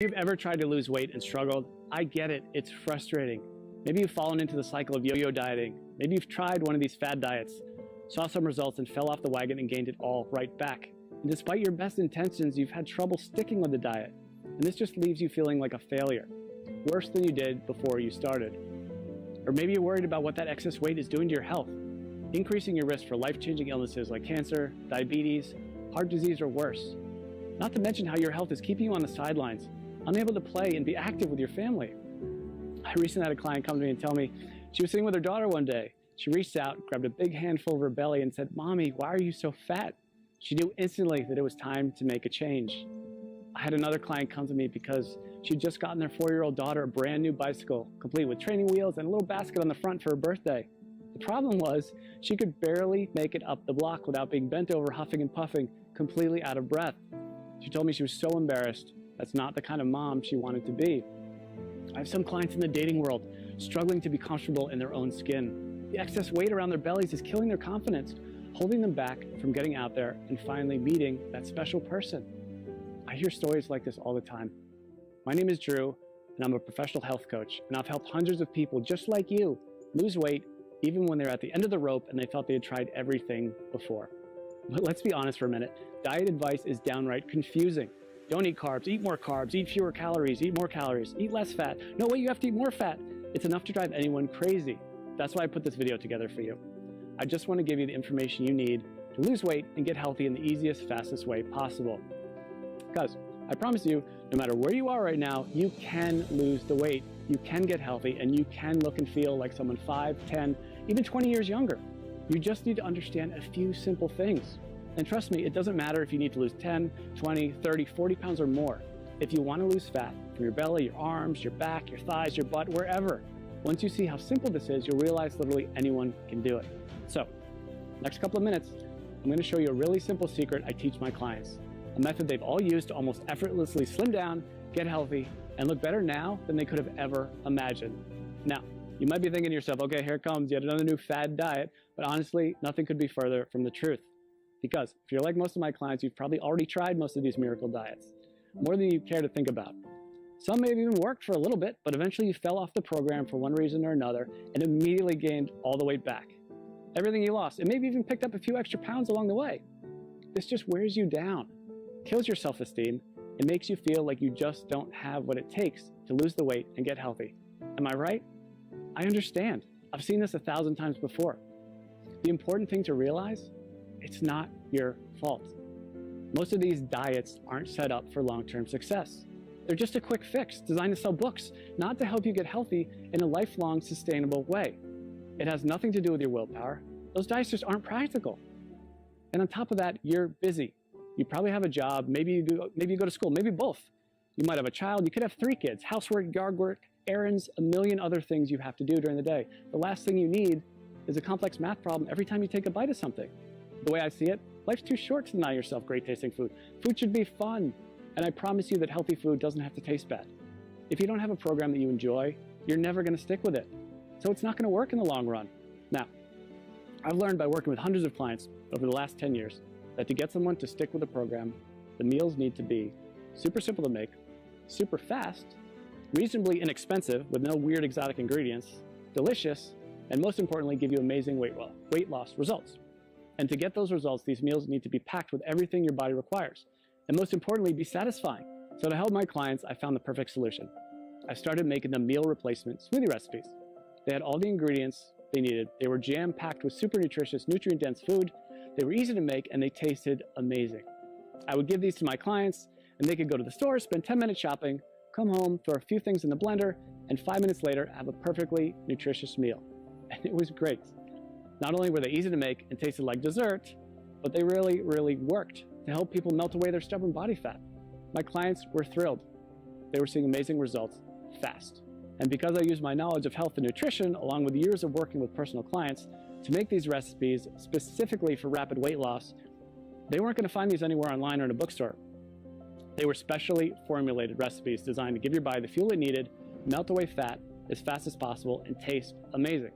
If you've ever tried to lose weight and struggled, I get it, it's frustrating. Maybe you've fallen into the cycle of yo-yo dieting. Maybe you've tried one of these fad diets, saw some results and fell off the wagon and gained it all right back. And despite your best intentions, you've had trouble sticking with the diet. And this just leaves you feeling like a failure, worse than you did before you started. Or maybe you're worried about what that excess weight is doing to your health, increasing your risk for life-changing illnesses like cancer, diabetes, heart disease, or worse. Not to mention how your health is keeping you on the sidelines, unable to play and be active with your family. I recently had a client come to me and tell me she was sitting with her daughter one day. She reached out, grabbed a big handful of her belly and said, "Mommy, why are you so fat?" She knew instantly that it was time to make a change. I had another client come to me because she'd just gotten their 4-year-old daughter a brand new bicycle, complete with training wheels and a little basket on the front for her birthday. The problem was she could barely make it up the block without being bent over, huffing and puffing, completely out of breath. She told me she was so embarrassed. That's not the kind of mom she wanted to be. I have some clients in the dating world struggling to be comfortable in their own skin. The excess weight around their bellies is killing their confidence, holding them back from getting out there and finally meeting that special person. I hear stories like this all the time. My name is Drew, and I'm a professional health coach, and I've helped hundreds of people just like you lose weight even when they're at the end of the rope and they felt they had tried everything before. But let's be honest for a minute, diet advice is downright confusing. Don't eat carbs, eat more carbs, eat fewer calories, eat more calories, eat less fat. No way, you have to eat more fat. It's enough to drive anyone crazy. That's why I put this video together for you. I just want to give you the information you need to lose weight and get healthy in the easiest, fastest way possible. Because I promise you, no matter where you are right now, you can lose the weight, you can get healthy, and you can look and feel like someone 5, 10, even 20 years younger. You just need to understand a few simple things. And trust me, it doesn't matter if you need to lose 10, 20, 30, 40 pounds or more. If you want to lose fat from your belly, your arms, your back, your thighs, your butt, wherever, once you see how simple this is, you'll realize literally anyone can do it. So, next couple of minutes, I'm going to show you a really simple secret I teach my clients. A method they've all used to almost effortlessly slim down, get healthy, and look better now than they could have ever imagined. Now, you might be thinking to yourself, okay, here comes yet another new fad diet, but honestly, nothing could be further from the truth. Because if you're like most of my clients, you've probably already tried most of these miracle diets, more than you care to think about. Some may have even worked for a little bit, but eventually you fell off the program for one reason or another and immediately gained all the weight back. Everything you lost, and maybe even picked up a few extra pounds along the way. This just wears you down, kills your self-esteem, and makes you feel like you just don't have what it takes to lose the weight and get healthy. Am I right? I understand. I've seen this 1,000 times before. The important thing to realize, it's not your fault. Most of these diets aren't set up for long-term success. They're just a quick fix designed to sell books, not to help you get healthy in a lifelong, sustainable way. It has nothing to do with your willpower. Those diets just aren't practical. And on top of that, you're busy. You probably have a job, maybe you go to school, maybe both. You might have a child, you could have 3 kids, housework, yard work, errands, a million other things you have to do during the day. The last thing you need is a complex math problem every time you take a bite of something. The way I see it, life's too short to deny yourself great tasting food. Food should be fun, and I promise you that healthy food doesn't have to taste bad. If you don't have a program that you enjoy, you're never going to stick with it. So it's not going to work in the long run. Now, I've learned by working with hundreds of clients over the last 10 years that to get someone to stick with a program, the meals need to be super simple to make, super fast, reasonably inexpensive with no weird exotic ingredients, delicious, and most importantly, give you amazing weight loss results. And to get those results, these meals need to be packed with everything your body requires. And most importantly, be satisfying. So to help my clients, I found the perfect solution. I started making them meal replacement smoothie recipes. They had all the ingredients they needed. They were jam-packed with super nutritious, nutrient-dense food. They were easy to make, and they tasted amazing. I would give these to my clients, and they could go to the store, spend 10 minutes shopping, come home, throw a few things in the blender, and 5 minutes later, have a perfectly nutritious meal. And it was great. Not only were they easy to make and tasted like dessert, but they really, really worked to help people melt away their stubborn body fat. My clients were thrilled. They were seeing amazing results fast. And because I used my knowledge of health and nutrition, along with years of working with personal clients, to make these recipes specifically for rapid weight loss, they weren't going to find these anywhere online or in a bookstore. They were specially formulated recipes designed to give your body the fuel it needed, melt away fat as fast as possible, and taste amazing.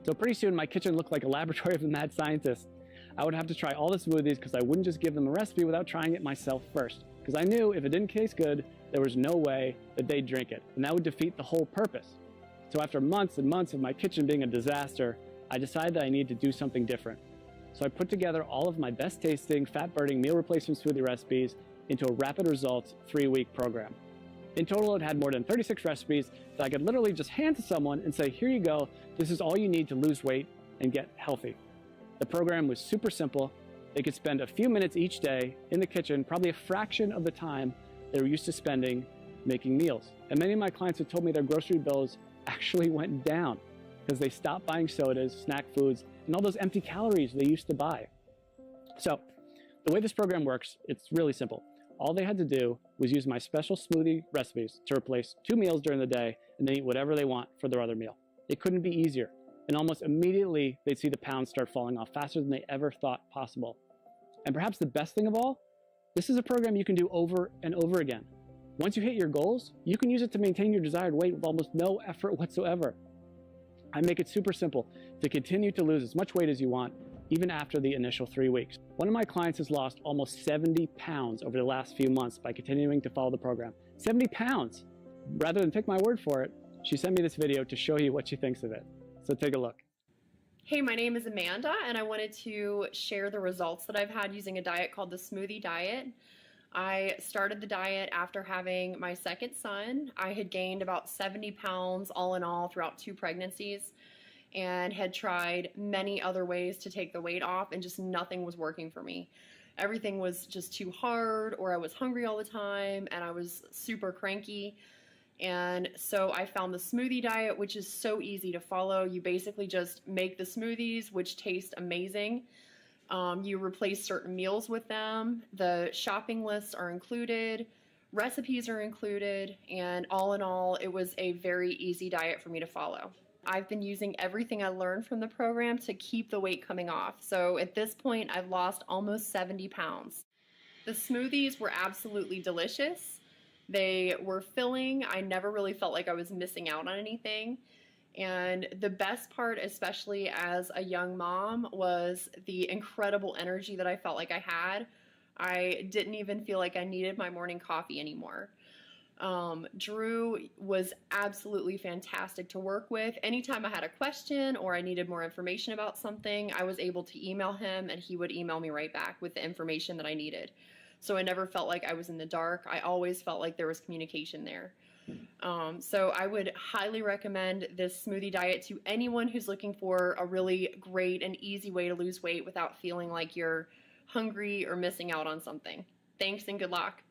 So pretty soon, my kitchen looked like a laboratory of a mad scientist. I would have to try all the smoothies because I wouldn't just give them a recipe without trying it myself first. because I knew if it didn't taste good, there was no way that they'd drink it, and that would defeat the whole purpose. So after months and months of my kitchen being a disaster, I decided that I needed to do something different. So I put together all of my best tasting, fat-burning meal replacement smoothie recipes into a rapid results 3-week program. In total, it had more than 36 recipes that I could literally just hand to someone and say, here you go, this is all you need to lose weight and get healthy. The program was super simple. They could spend a few minutes each day in the kitchen, probably a fraction of the time they were used to spending making meals. And many of my clients have told me their grocery bills actually went down because they stopped buying sodas, snack foods, and all those empty calories they used to buy. So the way this program works, it's really simple. All they had to do was use my special smoothie recipes to replace 2 meals during the day and then eat whatever they want for their other meal. It couldn't be easier. And almost immediately, they'd see the pounds start falling off faster than they ever thought possible. And perhaps the best thing of all, this is a program you can do over and over again. Once you hit your goals, you can use it to maintain your desired weight with almost no effort whatsoever. I make it super simple to continue to lose as much weight as you want, even after the initial 3 weeks. One of my clients has lost almost 70 pounds over the last few months by continuing to follow the program. 70 pounds! Rather than take my word for it, she sent me this video to show you what she thinks of it. So take a look. Hey, my name is Amanda, and I wanted to share the results that I've had using a diet called the Smoothie Diet. I started the diet after having my second son. I had gained about 70 pounds all in all throughout 2 pregnancies and had tried many other ways to take the weight off, and just nothing was working for me. Everything was just too hard, or I was hungry all the time, and I was super cranky. And so I found the Smoothie Diet, which is so easy to follow. You basically just make the smoothies, which taste amazing. You replace certain meals with them. The shopping lists are included. Recipes are included. And all in all, it was a very easy diet for me to follow. I've been using everything I learned from the program to keep the weight coming off. So at this point, I've lost almost 70 pounds. The smoothies were absolutely delicious. They were filling. I never really felt like I was missing out on anything. And the best part, especially as a young mom, was the incredible energy that I felt like I had. I didn't even feel like I needed my morning coffee anymore. Drew was absolutely fantastic to work with. Anytime I had a question or I needed more information about something, I was able to email him and he would email me right back with the information that I needed. So I never felt like I was in the dark. I always felt like there was communication there. So I would highly recommend this smoothie diet to anyone who's looking for a really great and easy way to lose weight without feeling like you're hungry or missing out on something. Thanks and good luck.